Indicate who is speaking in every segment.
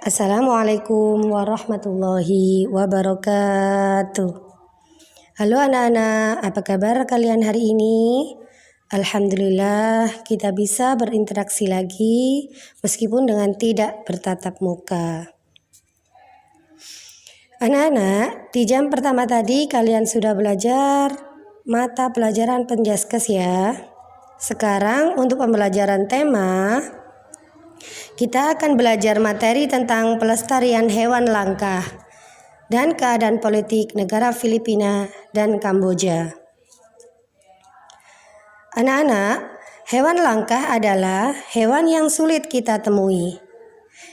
Speaker 1: Assalamualaikum warahmatullahi wabarakatuh. Halo anak-anak, apa kabar kalian hari ini? Alhamdulillah kita bisa berinteraksi lagi meskipun dengan tidak bertatap muka. Anak-anak, di jam pertama tadi kalian sudah belajar mata pelajaran Penjaskes ya. Sekarang untuk pembelajaran tema, kita akan belajar materi tentang pelestarian hewan langka dan keadaan politik negara Filipina dan Kamboja. Anak-anak, hewan langka adalah hewan yang sulit kita temui.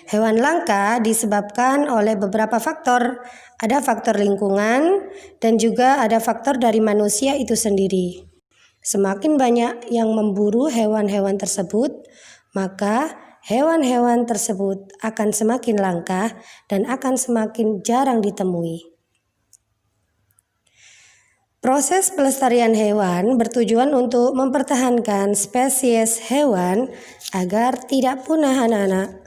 Speaker 1: Hewan langka disebabkan oleh beberapa faktor. Ada faktor lingkungan dan juga ada faktor dari manusia itu sendiri. Semakin banyak yang memburu hewan-hewan tersebut, maka hewan-hewan tersebut akan semakin langka dan akan semakin jarang ditemui. Proses pelestarian hewan bertujuan untuk mempertahankan spesies hewan agar tidak punah anak-anak.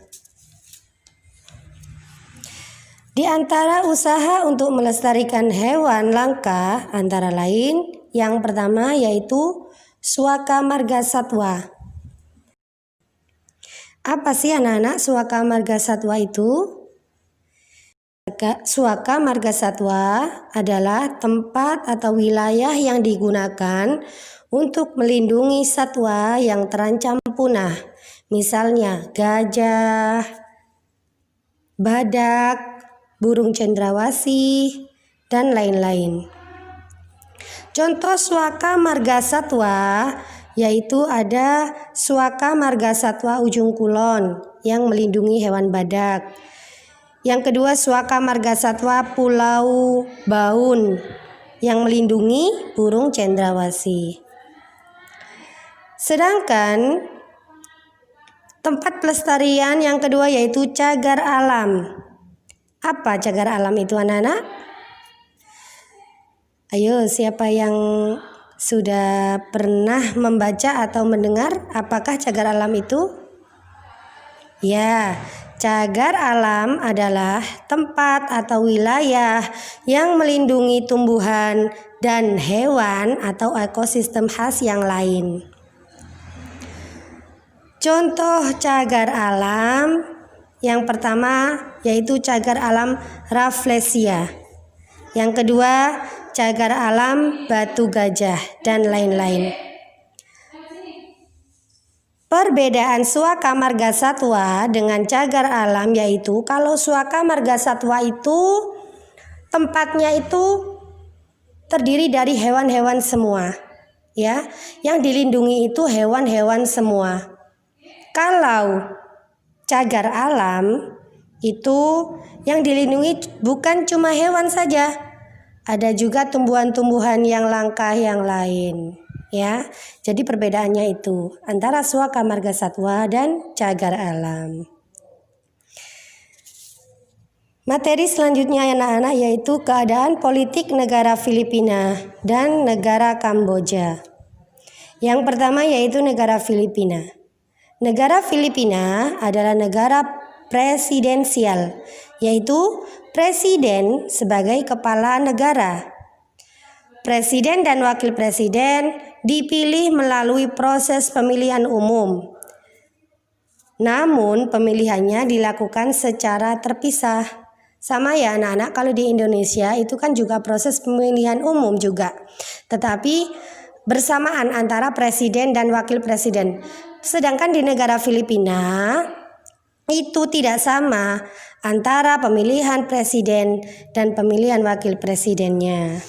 Speaker 1: Di antara usaha untuk melestarikan hewan langka antara lain yang pertama yaitu Suaka Marga Satwa. Apa sih anak-anak Suaka Marga Satwa itu? Suaka Marga Satwa adalah tempat atau wilayah yang digunakan untuk melindungi satwa yang terancam punah. Misalnya gajah, badak, burung cendrawasih, dan lain-lain. Contoh Suaka Marga Satwa yaitu ada Suaka Marga Satwa Ujung Kulon yang melindungi hewan badak. Yang kedua Suaka Marga Satwa Pulau Baun yang melindungi burung cendrawasih. Sedangkan tempat pelestarian yang kedua yaitu cagar alam. Apa cagar alam itu anak-anak? Ayo, siapa yang sudah pernah membaca atau mendengar apakah cagar alam itu? Ya, cagar alam adalah tempat atau wilayah yang melindungi tumbuhan dan hewan atau ekosistem khas yang lain. Contoh cagar alam yang pertama yaitu cagar alam Rafflesia. Yang kedua cagar alam Batu Gajah dan lain-lain. Perbedaan Suaka Marga Satwa dengan cagar alam yaitu kalau Suaka Marga Satwa itu tempatnya itu terdiri dari hewan-hewan semua, ya. Yang dilindungi itu hewan-hewan semua. Kalau cagar alam itu yang dilindungi bukan cuma hewan saja, ada juga tumbuhan-tumbuhan yang langka yang lain. Ya, jadi perbedaannya itu antara Suaka Marga Satwa dan cagar alam. Materi selanjutnya anak-anak yaitu keadaan politik negara Filipina dan negara Kamboja. Yang pertama yaitu negara Filipina. Negara Filipina adalah negara presidensial, yaitu presiden sebagai kepala negara. Presiden dan wakil presiden dipilih melalui proses pemilihan umum. Namun pemilihannya dilakukan secara terpisah. Sama ya anak-anak, kalau di Indonesia itu kan juga proses pemilihan umum juga. Tetapi bersamaan antara presiden dan wakil presiden. Sedangkan di negara Filipina itu tidak sama antara pemilihan presiden dan pemilihan wakil presidennya.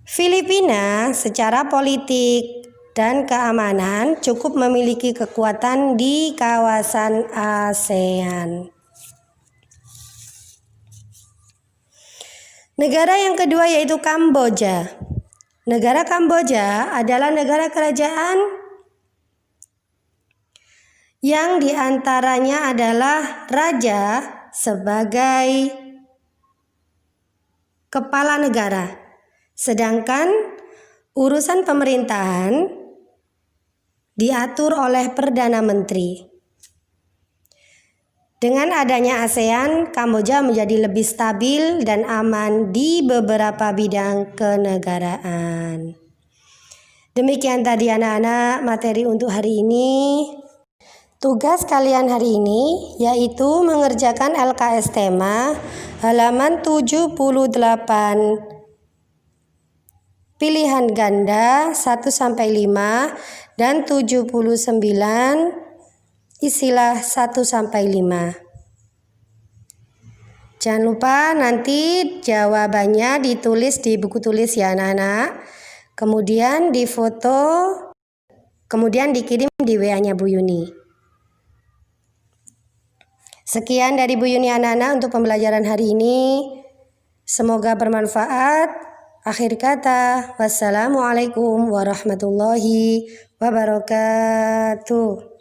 Speaker 1: Filipina secara politik dan keamanan cukup memiliki kekuatan di kawasan ASEAN. Negara yang kedua yaitu Kamboja. Negara Kamboja adalah negara kerajaan yang diantaranya adalah raja sebagai kepala negara. Sedangkan urusan pemerintahan diatur oleh Perdana Menteri. Dengan adanya ASEAN, Kamboja menjadi lebih stabil dan aman di beberapa bidang kenegaraan. Demikian tadi anak-anak materi untuk hari ini. Tugas kalian hari ini yaitu mengerjakan LKS tema halaman 78 pilihan ganda 1-5 dan 79 istilah 1-5. Jangan lupa nanti jawabannya ditulis di buku tulis ya anak-anak. Kemudian difoto, kemudian dikirim di WA-nya Bu Yuni. Sekian dari Bu Yuni anak-anak untuk pembelajaran hari ini. Semoga bermanfaat. Akhir kata, wassalamualaikum warahmatullahi wabarakatuh.